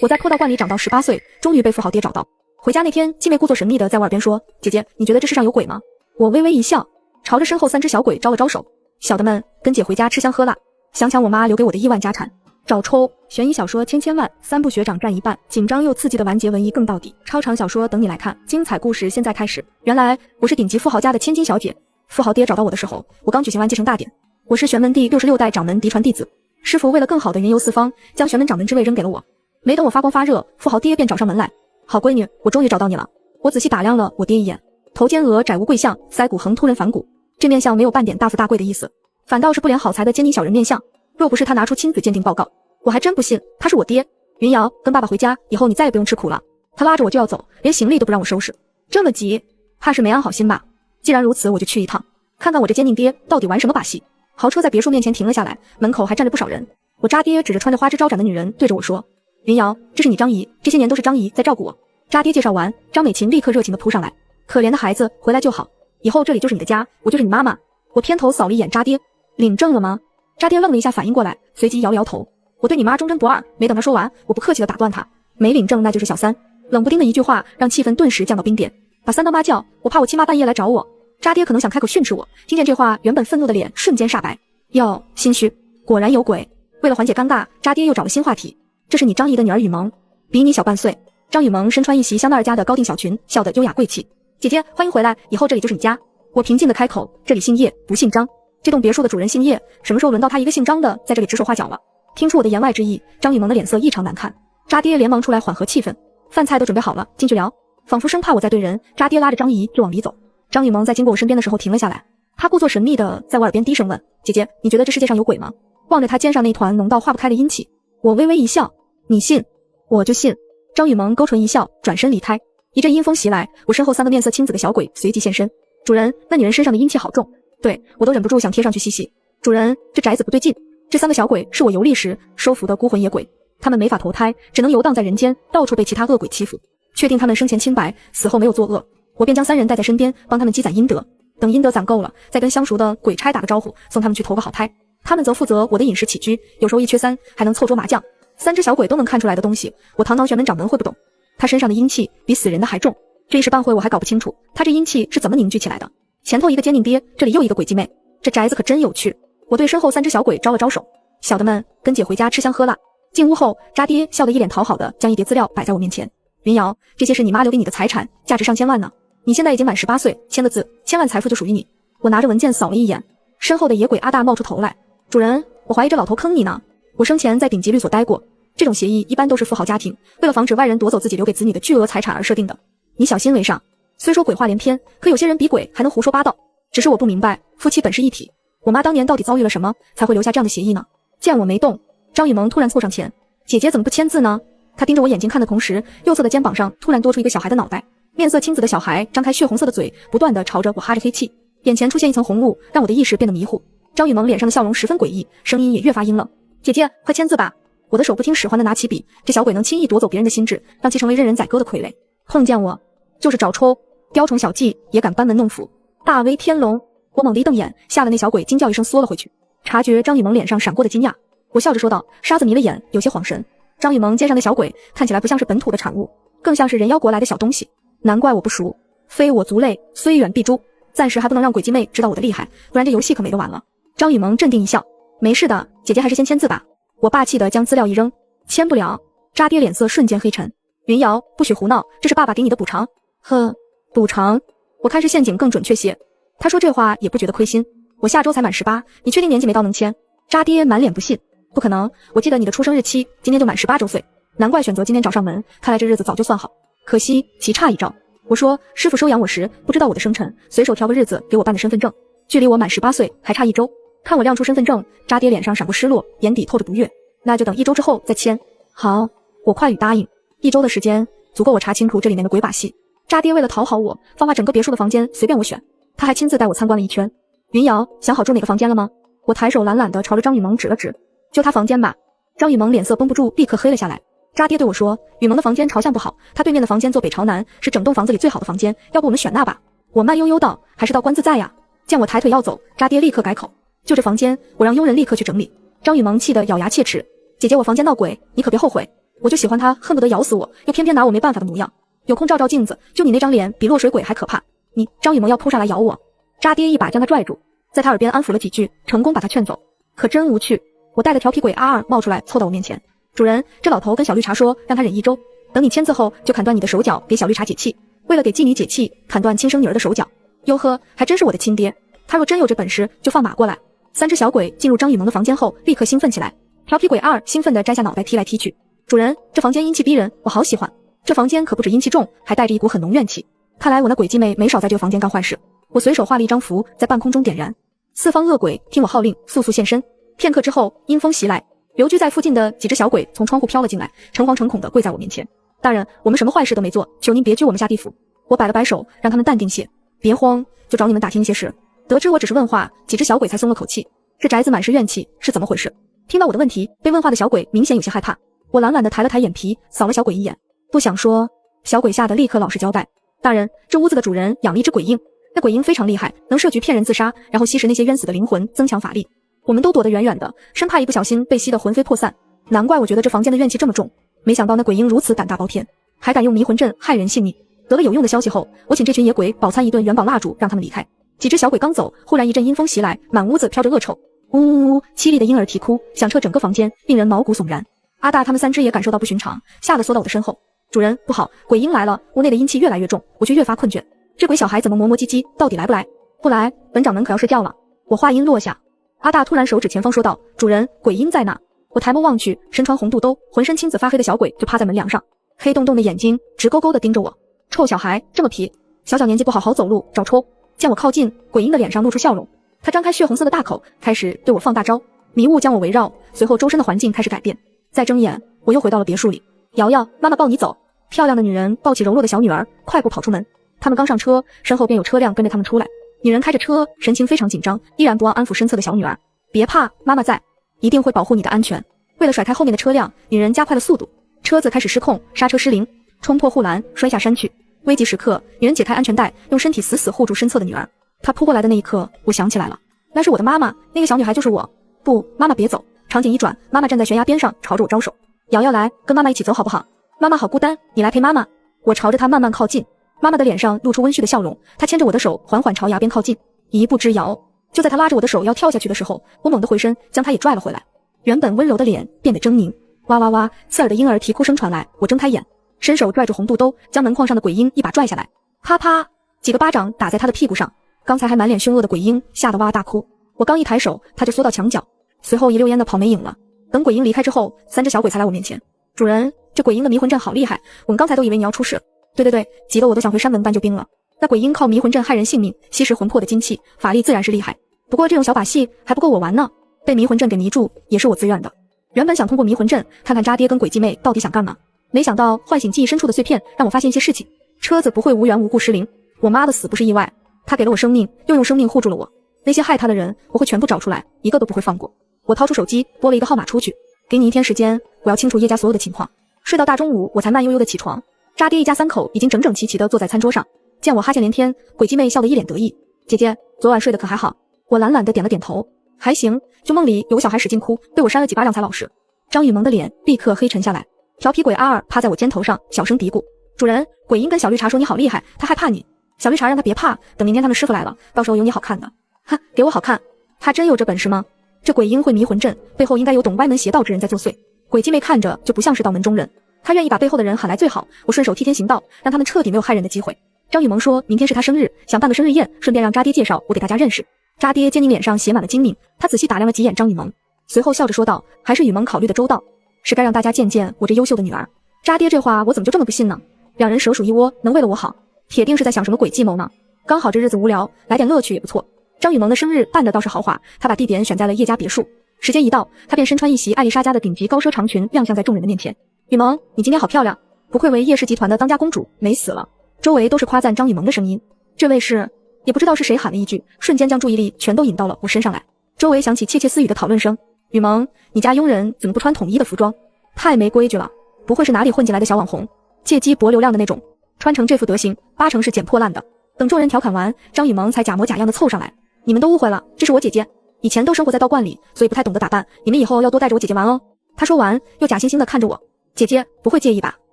我在破道观里长到18岁，终于被富豪爹找到。回家那天，继妹故作神秘的在我耳边说：“姐姐，你觉得这世上有鬼吗？”我微微一笑，朝着身后3只小鬼招了招手：“小的们，跟姐回家吃香喝辣，想抢我妈留给我的亿万家产。”找抽，悬疑小说千万，3部学长占一半，紧张又刺激的完结文艺更到底，超长小说等你来看，精彩故事现在开始。原来我是顶级富豪家的千金小姐。富豪爹找到我的时候，我刚举行完继承大典。我是玄门第66代掌门嫡传弟子，师傅为了更好的云游四方，将玄门掌门之位扔给了我。没等我发光发热，富豪爹便找上门来。好闺女，我终于找到你了。我仔细打量了我爹一眼，头尖额窄无贵相，腮骨横突人反骨，这面相没有半点大富大贵的意思，反倒是不敛好财的奸佞小人面相。若不是他拿出亲子鉴定报告，我还真不信他是我爹。云瑶，跟爸爸回家，以后你再也不用吃苦了。他拉着我就要走，连行李都不让我收拾，这么急，怕是没安好心吧？既然如此，我就去一趟，看看我这奸佞爹到底玩什么把戏。豪车在别墅面前停了下来，门口还站着不少人。我渣爹指着穿着花枝招展的女人对着我说：“云瑶，这是你张姨，这些年都是张姨在照顾我。”渣爹介绍完，张美琴立刻热情地扑上来：“可怜的孩子，回来就好，以后这里就是你的家，我就是你妈妈。”我偏头扫了一眼渣爹，领证了吗？渣爹愣了一下，反应过来，随即摇了摇头：“我对你妈忠贞不二。”没等他说完，我不客气地打断他：“没领证那就是小三。”冷不丁的一句话让气氛顿时降到冰点，把三当妈叫，我怕我亲妈半夜来找我。渣爹可能想开口训斥我，听见这话，原本愤怒的脸瞬间煞白。哟，心虚，果然有鬼。为了缓解尴尬，渣爹又找了新话题：“这是你张姨的女儿雨萌，比你小半岁。”张雨萌身穿一袭香奈儿家的高定小裙，笑得优雅贵气。“姐姐，欢迎回来，以后这里就是你家。”我平静地开口：“这里姓叶，不姓张。这栋别墅的主人姓叶，什么时候轮到他一个姓张的在这里指手画脚了？”听出我的言外之意，张雨萌的脸色异常难看。渣爹连忙出来缓和气氛：“饭菜都准备好了，进去聊。”仿佛生怕我在对人，渣爹拉着张姨就往里走。张雨萌在经过我身边的时候停了下来，她故作神秘的在我耳边低声问：“姐姐，你觉得这世界上有鬼吗？”望着她肩上那团浓到化不开的阴气，我微微一笑：“你信，我就信。”张雨萌勾唇一笑，转身离开。一阵阴风袭来，我身后3个面色青紫的小鬼随即现身。“主人，那女人身上的阴气好重。”对，我都忍不住想贴上去细细。“主人，这宅子不对劲。”这3个小鬼是我游历时收服的孤魂野鬼，他们没法投胎，只能游荡在人间，到处被其他恶鬼欺负。确定他们生前清白，死后没有作恶，我便将3人带在身边，帮他们积攒阴德。等阴德攒够了，再跟相熟的鬼差打个招呼，送他们去投个好胎。他们则负责我的饮食起居，有时候1缺3，还能凑桌麻将。3只小鬼都能看出来的东西，我堂堂玄门掌门会不懂？他身上的阴气比死人的还重，这一时半会我还搞不清楚他这阴气是怎么凝聚起来的。前头一个奸佞爹，这里又一个鬼继妹，这宅子可真有趣。我对身后3只小鬼招了招手：“小的们，跟姐回家吃香喝辣。”进屋后，渣爹笑得一脸讨好的将一叠资料摆在我面前：“云瑶，这些是你妈留给你的财产，价值上千万呢。你现在已经满18岁，签了字，千万财富就属于你。”我拿着文件扫了一眼，身后的野鬼阿大冒出头来：“主人，我怀疑这老头坑你呢。我生前在顶级律所待过，这种协议一般都是富豪家庭为了防止外人夺走自己留给子女的巨额财产而设定的，你小心为上。”虽说鬼话连篇，可有些人比鬼还能胡说八道。只是我不明白，夫妻本是一体，我妈当年到底遭遇了什么，才会留下这样的协议呢？见我没动，张雨萌突然凑上前：“姐姐怎么不签字呢？”她盯着我眼睛看的同时，右侧的肩膀上突然多出一个小孩的脑袋，面色青紫的小孩张开血红色的嘴，不断地朝着我哈着黑气，眼前出现一层红雾，让我的意识变得迷糊。张雨萌脸上的笑容十分诡异，声音也越发阴冷：“姐姐，快签字吧！”我的手不听使唤地拿起笔，这小鬼能轻易夺走别人的心智，让其成为任人宰割的傀儡。碰见我就是找抽，雕虫小技也敢班门弄斧，大威天龙！我猛地一瞪眼，吓得那小鬼惊叫一声缩了回去。察觉张雨萌脸上闪过的惊讶，我笑着说道：“沙子迷了眼，有些恍神。”张雨萌肩上的小鬼看起来不像是本土的产物，更像是人妖国来的小东西，难怪我不熟。非我族类，虽远必诛。暂时还不能让鬼继妹知道我的厉害，不然这游戏可没得玩了。张雨萌镇定一笑：“没事的，姐姐还是先签字吧。”我霸气地将资料一扔：“签不了。”渣爹脸色瞬间黑沉：“云瑶，不许胡闹，这是爸爸给你的补偿。”“呵，补偿？我看是陷阱更准确些。”他说这话也不觉得亏心。我下周才满18，你确定年纪没到能签？渣爹满脸不信：“不可能，我记得你的出生日期，今天就满18周岁，难怪选择今天找上门，看来这日子早就算好。可惜棋差一招。”我说师傅收养我时不知道我的生辰，随手挑个日子给我办的身份证，距离我满18岁还差1周。看我亮出身份证，渣爹脸上闪过失落，眼底透着不悦：“那就等1周之后再签。”好，我快语答应。1周的时间足够我查清楚这里面的鬼把戏。渣爹为了讨好我，放话整个别墅的房间随便我选，他还亲自带我参观了一圈。云瑶，想好住哪个房间了吗？我抬手懒懒地朝着张雨萌指了指：“就他房间吧。”张雨萌脸色绷不住，立刻黑了下来。渣爹对我说：“雨萌的房间朝向不好，他对面的房间坐北朝南，是整栋房子里最好的房间，要不我们选那吧？”我慢悠悠道：“还是道观自在呀。”见我抬腿要走，渣爹立刻改口：“就这房间，我让佣人立刻去整理。”张雨萌气得咬牙切齿：“姐姐，我房间闹鬼，你可别后悔。”我就喜欢他恨不得咬死我，又偏偏拿我没办法的模样。有空照照镜子，就你那张脸比落水鬼还可怕。你张雨萌要扑上来咬我，渣爹一把将他拽住，在他耳边安抚了几句，成功把他劝走。可真无趣，我带的调皮鬼阿二冒出来凑到我面前，主人，这老头跟小绿茶说让他忍1周，等你签字后就砍断你的手脚给小绿茶解气。为了给妓女解气，砍断亲生女儿的手脚。哟呵，还真是我的亲爹，他若真有这本事就放马过来。3只小鬼进入张雨萌的房间后立刻兴奋起来，调皮鬼阿二兴奋地摘下脑袋踢来踢去。主人，这房间阴气逼人，我好喜欢。这房间可不止阴气重，还带着一股很浓怨气。看来我那鬼继妹没少在这个房间干坏事。我随手画了一张符在半空中点燃，四方恶鬼听我号令速速现身。片刻之后，阴风袭来，留居在附近的几只小鬼从窗户飘了进来，诚惶诚恐地跪在我面前。大人，我们什么坏事都没做，求您别拘我们下地府。我摆了摆手，让他们淡定些，别慌，就找你们打听一些事。得知我只是问话，几只小鬼才松了口气。这宅子满是怨气，是怎么回事？听到我的问题，被问话的小鬼明显有些害怕。我懒懒地抬了抬眼皮，扫了小鬼一眼，不想说。小鬼吓得立刻老实交代：大人，这屋子的主人养了一只鬼婴，那鬼婴非常厉害，能设局骗人自杀，然后吸食那些冤死的灵魂，增强法力。我们都躲得远远的，生怕一不小心被吸得魂飞魄散。难怪我觉得这房间的怨气这么重，没想到那鬼婴如此胆大包天，还敢用迷魂阵害人性命。得了有用的消息后，我请这群野鬼饱餐一顿元宝蜡烛，让他们离开。几只小鬼刚走，忽然一阵阴风袭来，满屋子飘着恶臭，呜呜呜，凄厉的婴儿啼哭响彻整个房间，令人毛骨悚然。阿大他们3只也感受到不寻常，吓得缩到我的身后。主人，不好，鬼婴来了！屋内的阴气越来越重，我却越发困倦。这鬼小孩怎么磨磨唧唧，到底来不来？不来，本掌门可要睡觉了。我话音落下，阿大突然手指前方说道：主人，鬼婴在那。我抬眸望去，身穿红肚兜，浑身青紫发黑的小鬼就趴在门梁上，黑洞洞的眼睛直勾勾地盯着我。臭小孩，这么皮，小小年纪不好好走路，找抽。见我靠近，鬼婴的脸上露出笑容，他张开血红色的大口，开始对我放大招。迷雾将我围绕，随后周身的环境开始改变。再睁眼，我又回到了别墅里。瑶瑶，妈妈抱你走。漂亮的女人抱起柔弱的小女儿，快步跑出门。他们刚上车，身后便有车辆跟着他们出来。女人开着车，神情非常紧张，依然不忘安抚身侧的小女儿。别怕，妈妈在，一定会保护你的安全。为了甩开后面的车辆，女人加快了速度，车子开始失控，刹车失灵，冲破护栏，摔下山去。危急时刻，女人解开安全带，用身体死死护住身侧的女儿。她扑过来的那一刻，我想起来了，那是我的妈妈，那个小女孩就是我。不，妈妈别走。场景一转，妈妈站在悬崖边上，朝着我招手。瑶瑶来，跟妈妈一起走好不好？妈妈好孤单，你来陪妈妈。我朝着她慢慢靠近，妈妈的脸上露出温煦的笑容，她牵着我的手缓缓朝崖边靠近，一步之遥。就在她拉着我的手要跳下去的时候，我猛地回身将她也拽了回来。原本温柔的脸变得狰狞，哇哇哇，刺耳的婴儿啼哭声传来。我睁开眼，伸手拽住红肚兜，将门框上的鬼婴一把拽下来，啪啪几个巴掌打在他的屁股上。刚才还满脸凶恶的鬼婴吓得哇哇大哭，我刚一抬手，他就缩到墙角，随后一溜烟的跑没影了。等鬼婴离开之后，3只小鬼才来我面前。主人，这鬼婴的迷魂阵好厉害，我们刚才都以为你要出事。对，急得我都想回山门搬救兵了。那鬼婴靠迷魂阵害人性命，吸食魂魄的精气，法力自然是厉害。不过这种小把戏还不够我玩呢，被迷魂阵给迷住也是我自愿的。原本想通过迷魂阵看看渣爹跟鬼继妹到底想干嘛，没想到唤醒记忆深处的碎片让我发现一些事情。车子不会无缘无故失灵，我妈的死不是意外，她给了我生命，又用生命护住了我。那些害她的人我会全部找出来，一个都不会放过。我掏出手机拨了一个号码出去，给你1天时间，我要清楚叶家所有的情况。睡到大中午我才慢悠悠的起床，渣爹一家3口已经整整齐齐的坐在餐桌上，见我哈欠连天，鬼继妹笑得一脸得意。姐姐，昨晚睡得可还好？我懒懒的点了点头，还行，就梦里有个小孩使劲哭，被我扇了几巴掌才老实。张雨萌的脸立刻黑沉下来，调皮鬼阿二趴在我肩头上小声嘀咕：主人，鬼婴跟小绿茶说你好厉害，他害怕你。小绿茶让他别怕，等明天他们师傅来了，到时候有你好看的。哼，给我好看？他真有这本事吗？这鬼婴会迷魂阵，背后应该有懂歪门邪道之人在作祟。鬼继妹看着就不像是道门中人，他愿意把背后的人喊来最好，我顺手替天行道，让他们彻底没有害人的机会。张雨萌说明天是他生日，想办个生日宴，顺便让渣爹介绍我给大家认识。渣爹坚宁脸上写满了精明，他仔细打量了几眼张雨萌，随后笑着说道：还是雨萌考虑的周到，是该让大家见见我这优秀的女儿。渣爹这话我怎么就这么不信呢？两人蛇鼠一窝，能为了我好，铁定是在想什么鬼计谋呢。刚好这日子无聊，来点乐趣也不错。张雨萌的生日办得倒是豪华，她把地点选在了叶家别墅。时间一到，她便身穿一袭艾丽莎家的顶级高奢长裙亮相在众人的面前。雨萌，你今天好漂亮，不愧为叶氏集团的当家公主，美死了。周围都是夸赞张雨萌的声音。这位是，也不知道是谁喊了一句，瞬间将注意力全都引到了我身上来。周围响起窃窃私语的讨论声。雨萌，你家佣人怎么不穿统一的服装？太没规矩了，不会是哪里混进来的小网红，借机博流量的那种？穿成这副德行，8成是捡破烂的。等众人调侃完，张雨萌才假模假样的凑上来。你们都误会了，这是我姐姐，以前都生活在道观里，所以不太懂得打扮，你们以后要多带着我姐姐玩哦。她说完，又假惺惺的看着我。姐姐不会介意吧？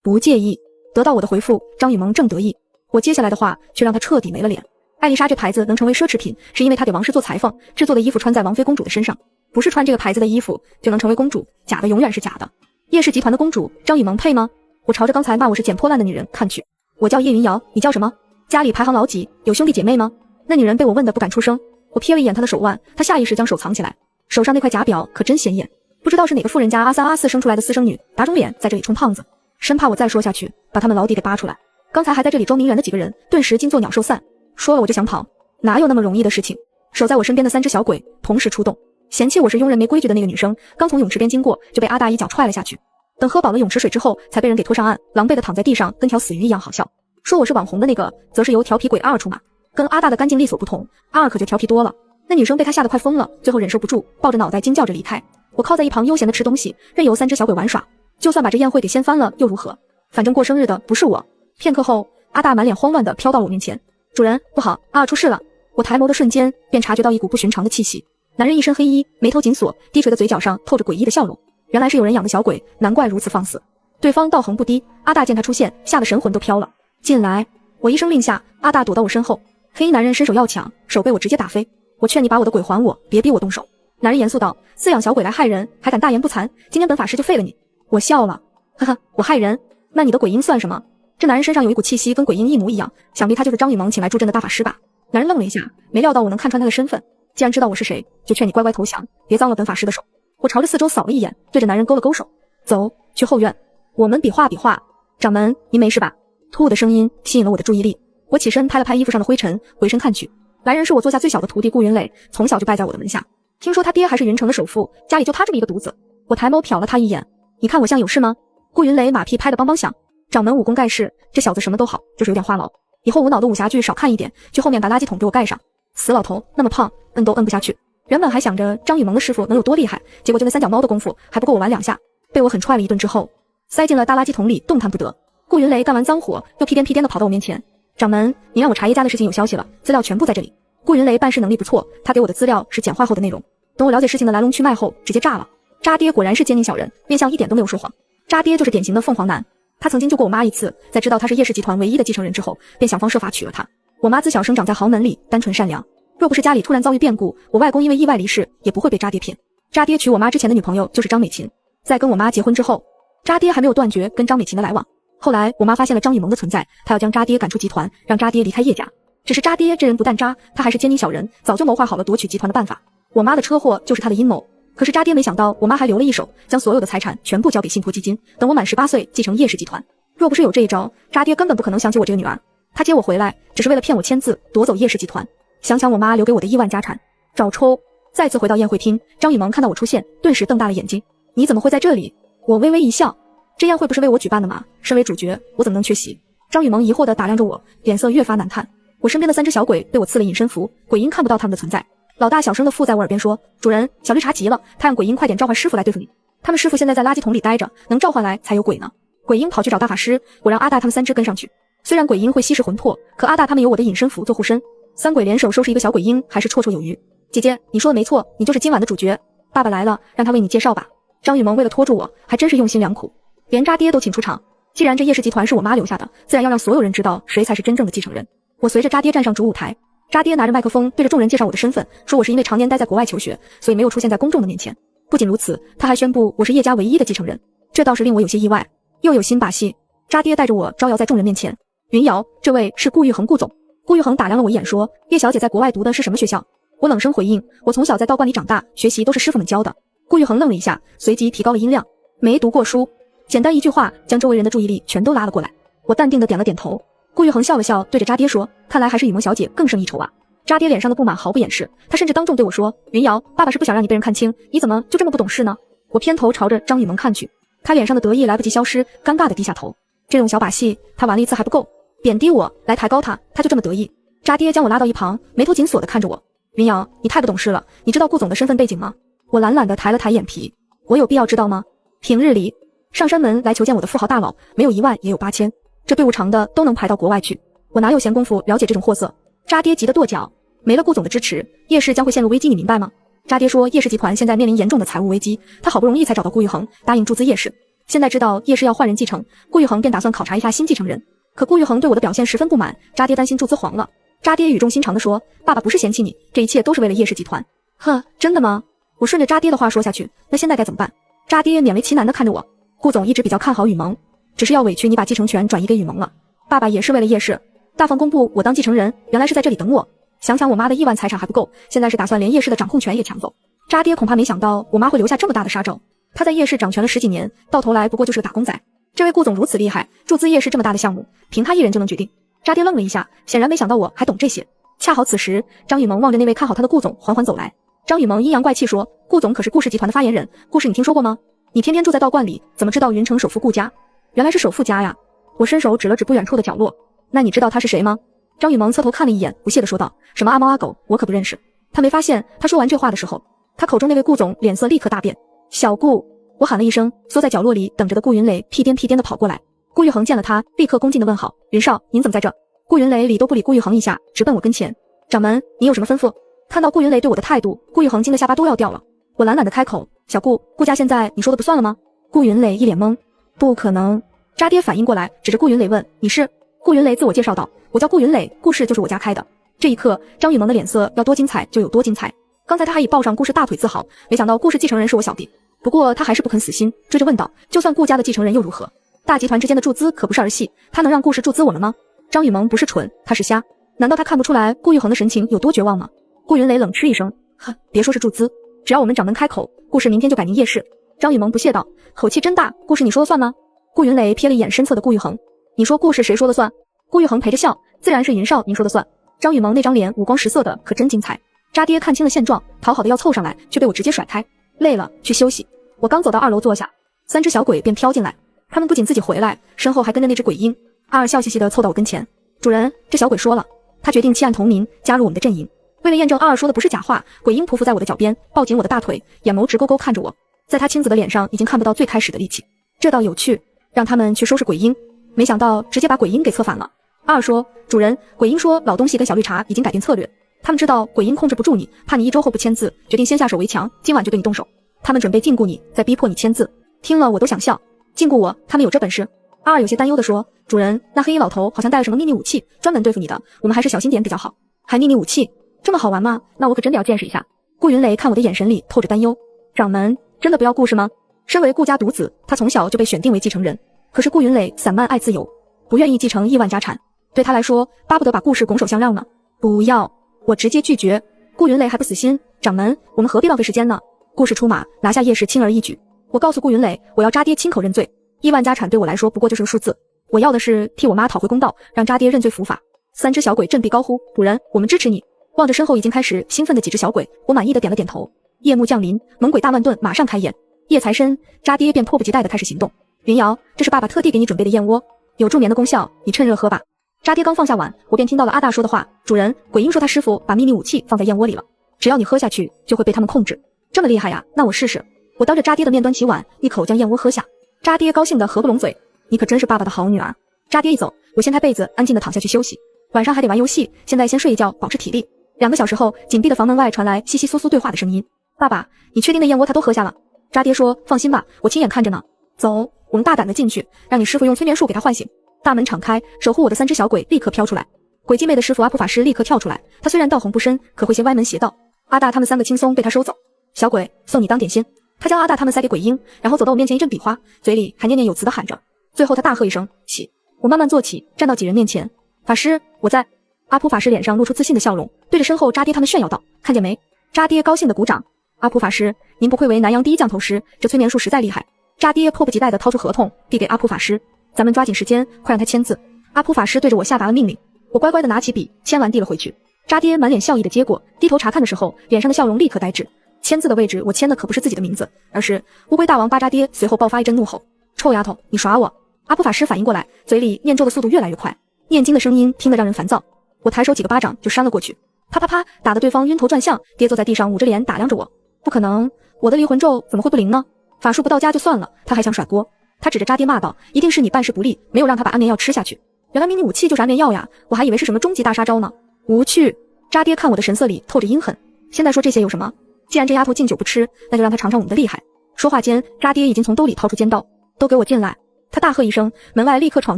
不介意。得到我的回复，张雨萌正得意，我接下来的话却让她彻底没了脸。艾丽莎这牌子能成为奢侈品，是因为她给王室做裁缝，制作的衣服穿在王妃公主的身上，不是穿这个牌子的衣服就能成为公主，假的永远是假的。叶氏集团的公主张雨萌配吗？我朝着刚才骂我是捡破烂的女人看去。我叫叶云瑶，你叫什么？家里排行老几？有兄弟姐妹吗？那女人被我问得不敢出声。我瞥了一眼她的手腕，她下意识将手藏起来，手上那块假表可真显眼，不知道是哪个富人家阿三阿四生出来的私生女，打肿脸在这里充胖子，生怕我再说下去把他们老底给扒出来。刚才还在这里装名媛的几个人顿时惊作鸟兽散，说了我就想跑，哪有那么容易的事情。守在我身边的3只小鬼同时出动，嫌弃我是庸人没规矩的那个女生刚从泳池边经过就被阿大一脚踹了下去，等喝饱了泳池水之后才被人给拖上岸，狼狈的躺在地上跟条死鱼一样好笑。说我是网红的那个则是由调皮鬼阿尔出马，跟阿大的干净利索不同，阿尔可就调皮多了。那女生被他吓得快疯了，最后忍受不住抱着脑袋惊叫着离开。我靠在一旁悠闲的吃东西，任由3只小鬼玩耍，就算把这宴会给掀翻了又如何，反正过生日的不是我。片刻后，阿大满脸慌乱地飘到了我面前，主人不好，阿尔出事了。我抬眸的瞬间便察觉到一股不寻常的气息，男人一身黑衣，眉头紧锁，低垂的嘴角上透着诡异的笑容，原来是有人养的小鬼，难怪如此放肆。对方道行不低，阿大见他出现，吓得神魂都飘了。进来！我一声令下，阿大躲到我身后，黑衣男人伸手要抢，手被我直接打飞。我劝你把我的鬼还我，别逼我动手。男人严肃道，饲养小鬼来害人，还敢大言不惭，今天本法师就废了你。我笑了，呵呵，我害人，那你的鬼婴算什么？这男人身上有一股气息跟鬼婴一模一样，想必他就是张雨萌请来助阵的大法师吧。男人愣了一下，没料到我能看穿他的身份，既然知道我是谁，就劝你乖乖投降，别脏了本法师的手。我朝着四周扫了一眼，对着男人勾了勾手，走，去后院，我们比划比划。掌门，您没事吧？突兀的声音吸引了我的注意力，我起身拍了拍衣服上的灰尘，回身看去，来人是我座下最小的徒弟顾云磊，从小就拜在我的门下，听说他爹还是云城的首富，家里就他这么一个独子。我抬眸瞟了他一眼，你看我像有事吗？顾云磊马屁拍得梆梆响，掌门武功盖世，这小子什么都好，就是有点话痨，以后无脑的武侠剧少看一点，去后面把垃圾桶给我盖上。死老头那么胖，摁都摁不下去。原本还想着张雨萌的师傅能有多厉害，结果就那3脚猫的功夫还不够我玩2下，被我狠踹了一顿之后，塞进了大垃圾桶里，动弹不得。顾云雷干完脏活，又屁颠屁颠的跑到我面前，掌门，你让我查叶家的事情有消息了，资料全部在这里。顾云雷办事能力不错，他给我的资料是简化后的内容，等我了解事情的来龙去脉后，直接炸了。渣爹果然是奸佞小人，面相一点都没有说谎。渣爹就是典型的凤凰男，他曾经救过我妈一次，在知道他是叶氏集团唯一的继承人之后，便想方设法娶了她。我妈自小生长在豪门里，单纯善良，若不是家里突然遭遇变故，我外公因为意外离世，也不会被渣爹骗。渣爹娶我妈之前的女朋友就是张美琴，在跟我妈结婚之后，渣爹还没有断绝跟张美琴的来往。后来我妈发现了张雨萌的存在，她要将渣爹赶出集团，让渣爹离开叶家。只是渣爹这人不但渣，他还是奸佞小人，早就谋划好了夺取集团的办法。我妈的车祸就是他的阴谋。可是渣爹没想到我妈还留了一手，将所有的财产全部交给信托基金，等我满18岁继承叶氏集团。若不是有这一招，渣爹根本不可能想起我这个女儿。他接我回来只是为了骗我签字夺走叶氏集团。想想我妈留给我的亿万家产，找抽。再次回到宴会厅，张雨萌看到我出现，顿时瞪大了眼睛，你怎么会在这里？我微微一笑，这宴会不是为我举办的吗？身为主角，我怎么能缺席？张雨萌疑惑地打量着我，脸色越发难看。我身边的3只小鬼被我赐了隐身符，鬼婴看不到他们的存在。老大小声地附在我耳边说，主人，小绿茶急了，他让鬼婴快点召唤师傅来对付你。他们师傅现在在垃圾桶里待着，能召唤来才有鬼呢。鬼婴跑去找大法师，我让阿大他们3只跟上去。虽然鬼婴会吸食魂魄，可阿大他们有我的隐身符做护身，3鬼联手收拾一个小鬼婴还是绰绰有余。姐姐，你说的没错，你就是今晚的主角。爸爸来了，让他为你介绍吧。张雨萌为了拖住我，还真是用心良苦，连渣爹都请出场。既然这叶氏集团是我妈留下的，自然要让所有人知道谁才是真正的继承人。我随着渣爹站上主舞台，渣爹拿着麦克风对着众人介绍我的身份，说我是因为常年待在国外求学，所以没有出现在公众的面前。不仅如此，他还宣布我是叶家唯一的继承人，这倒是令我有些意外。又有新把戏，渣爹带着我招摇在众人面前。云瑶，这位是顾玉衡顾总。顾玉衡打量了我一眼说，叶小姐在国外读的是什么学校？我冷声回应，我从小在道观里长大，学习都是师傅们教的。顾玉衡愣了一下，随即提高了音量，没读过书。简单一句话将周围人的注意力全都拉了过来。我淡定地点了点头。顾玉衡笑了笑，对着渣爹说，看来还是雨萌小姐更胜一筹啊。渣爹脸上的不满毫不掩饰，他甚至当众对我说，云瑶，爸爸是不想让你被人看清，你怎么就这么不懂事呢？我偏头朝着张雨萌看去，他脸上的得意来不及消失，尴尬地低下头。这种小把戏他玩了一次还不够，贬低我来抬高他，他就这么得意。渣爹将我拉到一旁，眉头紧锁地看着我，云瑶，你太不懂事了，你知道顾总的身份背景吗？我懒懒地抬了抬眼皮，我有必要知道吗？平日里上山门来求见我的富豪大佬，没有1万也有8000，这队伍长的都能排到国外去，我哪有闲工夫了解这种货色？渣爹急得跺脚，没了顾总的支持，叶氏将会陷入危机，你明白吗？渣爹说叶氏集团现在面临严重的财务危机，他好不容易才找到顾玉衡，答应注资叶氏，现在知道叶氏要换人继承，顾玉衡便打算考察一下新继承人。可顾玉衡对我的表现十分不满，渣爹担心注资黄了。渣爹语重心长地说：“爸爸不是嫌弃你，这一切都是为了叶氏集团。”呵，真的吗？我顺着渣爹的话说下去，那现在该怎么办？渣爹勉为其难地看着我。顾总一直比较看好雨萌，只是要委屈你把继承权转移给雨萌了。爸爸也是为了叶氏，大方公布我当继承人，原来是在这里等我。想想我妈的亿万财产还不够，现在是打算连叶氏的掌控权也抢走。渣爹恐怕没想到我妈会留下这么大的杀招。她在叶氏掌权了10几年，到头来不过就是个打工仔。这位顾总如此厉害，注资叶氏这么大的项目，凭他一人就能决定。渣爹愣了一下，显然没想到我还懂这些。恰好此时，张雨萌望着那位看好他的顾总缓缓走来。张雨萌阴阳怪气说：“顾总可是顾氏集团的发言人，顾氏你听说过吗？你天天住在道观里，怎么知道云城首富顾家？原来是首富家呀！”我伸手指了指不远处的角落。那你知道他是谁吗？张雨萌侧头看了一眼，不屑地说道：“什么阿猫阿狗，我可不认识。”他没发现，他说完这话的时候，他口中那位顾总脸色立刻大变。小顾，我喊了一声，缩在角落里等着的顾云磊屁颠屁颠地跑过来。顾玉衡见了他，立刻恭敬地问好：“云少，您怎么在这？”顾云磊理都不理顾玉衡一下，直奔我跟前：“掌门，你有什么吩咐？”看到顾云磊对我的态度，顾玉衡惊得下巴都要掉了。我懒懒地开口：“小顾，顾家现在你说的不算了吗？”顾云磊一脸懵：“不可能。”渣爹反应过来，指着顾云磊问：“你是？”顾云磊自我介绍道：“我叫顾云磊，顾氏就是我家开的。”这一刻，张雨萌的脸色要多精彩就有多精彩。刚才他还以抱上顾氏大腿自豪，没想到顾氏继承人是我小弟。不过他还是不肯死心，追着问道：“就算顾家的继承人又如何？大集团之间的注资可不是儿戏，他能让顾氏注资我们吗？”张雨萌不是蠢，他是瞎。难道他看不出来顾玉衡的神情有多绝望吗？顾云磊冷嗤一声：“哼，别说是注资，只要我们掌门开口，顾氏明天就改名叶氏。”张雨萌不屑道：“口气真大，顾氏你说了算吗？”顾云磊瞥了一眼身侧的顾玉衡：“你说顾氏谁说了算？”顾玉衡陪着笑：“自然是云少您说的算。”张雨萌那张脸五光十色的，可真精彩。渣爹看清了现状，讨好的要凑上来，却被我直接甩开。累了，去休息。我刚走到2楼坐下，3只小鬼便飘进来。他们不仅自己回来，身后还跟着那只鬼婴。阿尔笑嘻嘻地凑到我跟前：“主人，这小鬼说了，他决定弃暗投明，加入我们的阵营。”为了验证阿尔说的不是假话，鬼婴匍匐在我的脚边，抱紧我的大腿，眼眸直勾勾看着我。在他青紫的脸上已经看不到最开始的戾气。这倒有趣，让他们去收拾鬼婴。没想到直接把鬼婴给策反了。阿尔说：“主人，鬼婴说老东西跟小绿茶已经改变策略，他们知道鬼婴控制不住你，怕你1周后不签字，决定先下手为强，今晚就对你动手。他们准备禁锢你，再逼迫你签字。”听了我都想笑。禁锢我，他们有这本事？阿尔有些担忧地说：“主人，那黑衣老头好像带了什么秘密武器，专门对付你的，我们还是小心点比较好。”还秘密武器？这么好玩吗？那我可真的要见识一下。顾云雷看我的眼神里透着担忧。掌门，真的不要顾氏吗？身为顾家独子，他从小就被选定为继承人。可是顾云磊散漫爱自由，不愿意继承亿万家产，对他来说，巴不得把顾氏拱手相让呢。不要，我直接拒绝。顾云磊还不死心，掌门，我们何必浪费时间呢？顾氏出马，拿下叶氏，轻而易举。我告诉顾云磊，我要渣爹亲口认罪。亿万家产对我来说不过就是个数字，我要的是替我妈讨回公道，让渣爹认罪伏法。3只小鬼振臂高呼：“主人，我们支持你！”望着身后已经开始兴奋的几只小鬼，我满意的点了点头。夜幕降临，猛鬼大乱炖马上开演。夜才深，渣爹便迫不及待地开始行动。云瑶，这是爸爸特地给你准备的燕窝，有助眠的功效，你趁热喝吧。渣爹刚放下碗，我便听到了阿大说的话：“主人，鬼婴说他师傅把秘密武器放在燕窝里了，只要你喝下去，就会被他们控制。这么厉害呀？那我试试。”我当着渣爹的面端起碗，一口将燕窝喝下。渣爹高兴得合不拢嘴：“你可真是爸爸的好女儿。”渣爹一走，我掀开被子，安静地躺下去休息。晚上还得玩游戏，现在先睡一觉，保持体力。2个小时后，紧闭的房门外传来窸窸窣窣对话的声音：“爸爸，你确定那燕窝他都喝下了？”渣爹说：“放心吧，我亲眼看着呢。走，我们大胆地进去，让你师傅用催眠术给他唤醒。”大门敞开，守护我的3只小鬼立刻飘出来。鬼继妹的师傅阿普法师立刻跳出来，他虽然道行不深，可会些歪门邪道。阿大他们3个轻松被他收走。小鬼，送你当点心。他将阿大他们塞给鬼婴，然后走到我面前一阵比划，嘴里还念念有词地喊着。最后他大喝一声：“起！”我慢慢坐起，站到几人面前。法师，我在。阿普法师脸上露出自信的笑容，对着身后渣爹他们炫耀道：“看见没？”渣爹高兴地鼓掌。阿普法师，您不愧为南阳第一降头师，这催眠术实在厉害。渣爹迫不及待地掏出合同，递给阿普法师：“咱们抓紧时间，快让他签字。”阿普法师对着我下达了命令，我乖乖地拿起笔，签完递了回去。渣爹满脸笑意地接过，低头查看的时候，脸上的笑容立刻呆滞。签字的位置，我签的可不是自己的名字，而是乌龟大王巴渣爹。随后爆发一阵怒吼：“臭丫头，你耍我！”阿普法师反应过来，嘴里念咒的速度越来越快，念经的声音听得让人烦躁。我抬手几个巴掌就扇了过去，啪啪啪，打得对方晕头转向，跌坐在地上，捂着脸打量着我。不可能，我的离魂咒怎么会不灵呢？法术不到家就算了，他还想甩锅。他指着渣爹骂道：“一定是你办事不力，没有让他把安眠药吃下去。原来秘密武器就是安眠药呀，我还以为是什么终极大杀招呢。”无趣。渣爹看我的神色里透着阴狠，现在说这些有什么？既然这丫头敬酒不吃，那就让她尝尝我们的厉害。说话间，渣爹已经从兜里掏出尖刀。都给我进来！他大喝一声，门外立刻闯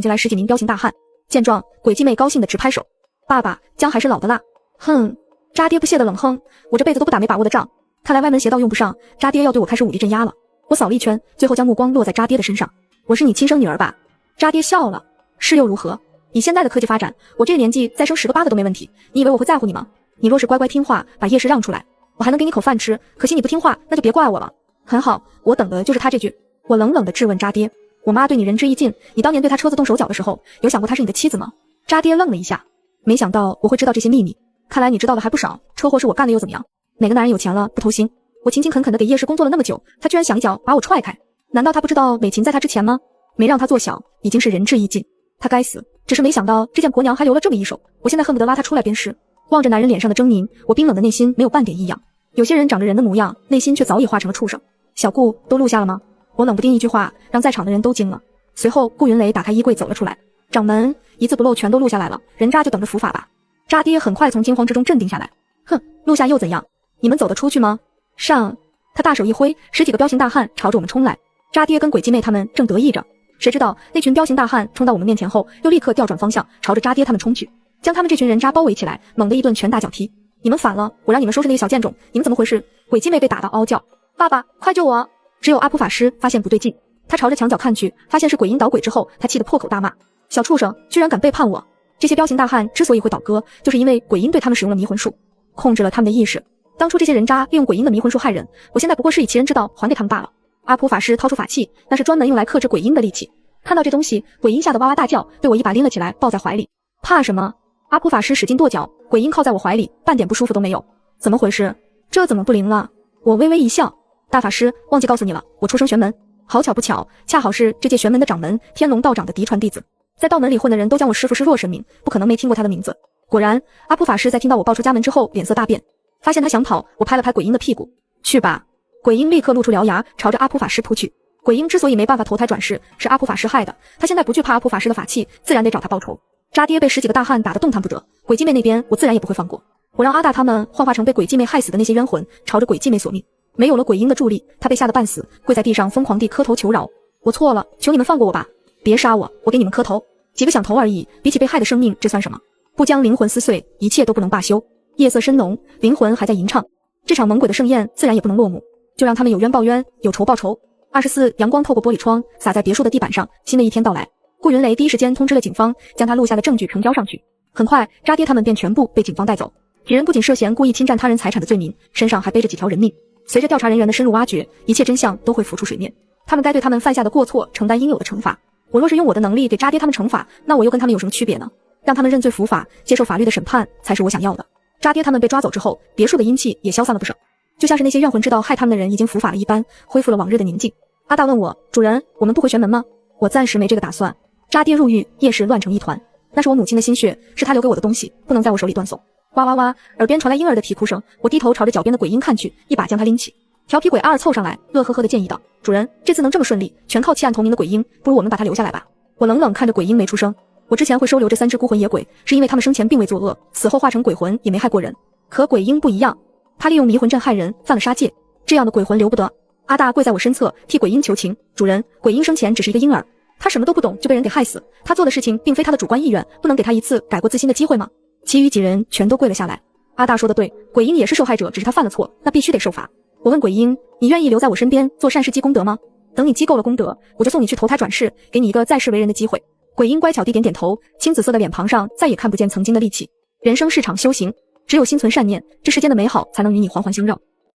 进来10几名彪形大汉。见状，鬼继妹高兴的直拍手。爸爸，姜还是老的辣。哼！渣爹不屑的冷哼，我这辈子都不打没把握的仗，看来歪门邪道用不上，渣爹要对我开始武力镇压了。我扫了一圈，最后将目光落在渣爹的身上。我是你亲生女儿吧？渣爹笑了。是又如何？以现在的科技发展，我这个年纪再生10个8个都没问题。你以为我会在乎你吗？你若是乖乖听话，把夜市让出来，我还能给你口饭吃。可惜你不听话，那就别怪我了。很好，我等的就是他这句。我冷冷地质问渣爹：我妈对你仁至义尽，你当年对她车子动手脚的时候，有想过她是你的妻子吗？渣爹愣了一下，没想到我会知道这些秘密。看来你知道的还不少，车祸是我干的又怎么样？哪个男人有钱了不偷腥？我勤勤恳恳地给叶氏工作了那么久，他居然想一脚把我踹开。难道他不知道美琴在他之前吗？没让他做小，已经是仁至义尽。他该死，只是没想到这件婆娘还留了这么一手，我现在恨不得拉他出来鞭尸。望着男人脸上的狰狞，我冰冷的内心没有半点异样。有些人长着人的模样，内心却早已化成了畜生。小顾都录下了吗？我冷不丁一句话，让在场的人都惊了。随后顾云雷打开衣柜走了出来。掌门，一字不漏全都录下来了，人渣就等着伏法吧。渣爹很快从惊慌之中镇定下来。哼，录下又怎样？你们走得出去吗？上！他大手一挥，10几个彪形大汉朝着我们冲来。渣爹跟鬼继妹他们正得意着，谁知道那群彪形大汉冲到我们面前后，又立刻调转方向，朝着渣爹他们冲去，将他们这群人渣包围起来，猛地一顿拳打脚踢。你们反了，我让你们收拾那个小贱种，你们怎么回事？鬼继妹被打到嗷叫，爸爸，快救我！只有阿普法师发现不对劲，他朝着墙角看去，发现是鬼婴捣鬼之后，他气得破口大骂：小畜生，居然敢背叛我！这些彪形大汉之所以会倒戈，就是因为鬼婴对他们使用了迷魂术，控制了他们的意识。当初这些人渣利用鬼婴的迷魂术害人，我现在不过是以其人之道还给他们罢了。阿普法师掏出法器，那是专门用来克制鬼婴的利器。看到这东西，鬼婴吓得哇哇大叫，被我一把拎了起来，抱在怀里。怕什么？阿普法师使劲跺脚，鬼婴靠在我怀里，半点不舒服都没有。怎么回事？这怎么不灵了？我微微一笑，大法师，忘记告诉你了，我出生玄门，好巧不巧，恰好是这届玄门的掌门天龙道长的嫡传弟子。在道门里混的人都将我师父是弱神明，不可能没听过他的名字。果然，阿普法师在听到我报出家门之后，脸色大变，发现他想跑，我拍了拍鬼婴的屁股，去吧。鬼婴立刻露出獠牙，朝着阿普法师扑去。鬼婴之所以没办法投胎转世，是阿普法师害的，他现在不惧怕阿普法师的法器，自然得找他报仇。渣爹被10几个大汉打得动弹不得，鬼继妹那边我自然也不会放过。我让阿大他们幻化成被鬼继妹害死的那些冤魂，朝着鬼继妹索命。没有了鬼婴的助力，他被吓得半死，跪在地上疯狂地磕头求饶。我错了，求你们放过我吧，别杀我，我给你们磕头。几个响头而已，比起被害的生命，这算什么？不将灵魂撕碎，一切都不能罢休。夜色深浓，灵魂还在吟唱，这场猛鬼的盛宴自然也不能落幕，就让他们有冤报冤，有仇报仇。24阳光透过玻璃窗洒在别墅的地板上，新的一天到来。顾云雷第一时间通知了警方，将他录下的证据呈交上去。很快，渣爹他们便全部被警方带走。几人不仅涉嫌故意侵占他人财产的罪名，身上还背着几条人命。随着调查人员的深入挖掘，一切真相都会浮出水面，他们该对他们犯下的过错承担应有的惩罚。我若是用我的能力给渣爹他们惩罚，那我又跟他们有什么区别呢？让他们认罪伏法，接受法律的审判，才是我想要的。渣爹他们被抓走之后，别墅的阴气也消散了不少，就像是那些怨魂知道害他们的人已经伏法了一般，恢复了往日的宁静。阿大问我，主人，我们不回玄门吗？我暂时没这个打算。渣爹入狱，夜市乱成一团，那是我母亲的心血，是她留给我的东西，不能在我手里断送。哇哇哇！耳边传来婴儿的啼哭声，我低头朝着脚边的鬼婴看去，一把将他拎起。调皮鬼阿尔凑上来，乐呵呵地建议道：主人，这次能这么顺利，全靠弃暗投明的鬼婴，不如我们把他留下来吧。我冷冷看着鬼婴没出声。我之前会收留这3只孤魂野鬼，是因为他们生前并未作恶，死后化成鬼魂也没害过人。可鬼婴不一样，他利用迷魂阵害人，犯了杀戒，这样的鬼魂留不得。阿大跪在我身侧，替鬼婴求情：主人，鬼婴生前只是一个婴儿，他什么都不懂就被人给害死，他做的事情并非他的主观意愿，不能给他一次改过自新的机会吗？其余几人全都跪了下来。阿大说的对，鬼婴也是受害者，只是他犯了错，那必须得受罚。我问鬼婴，你愿意留在我身边做善事积功德吗？等你积够了功德，我就送你去投胎转世，给你一个再世为人的机会。鬼婴乖巧地点点头，青紫色的脸庞上再也看不见曾经的戾气。人生是场修行，只有心存善念，这世间的美好才能与你环环相绕。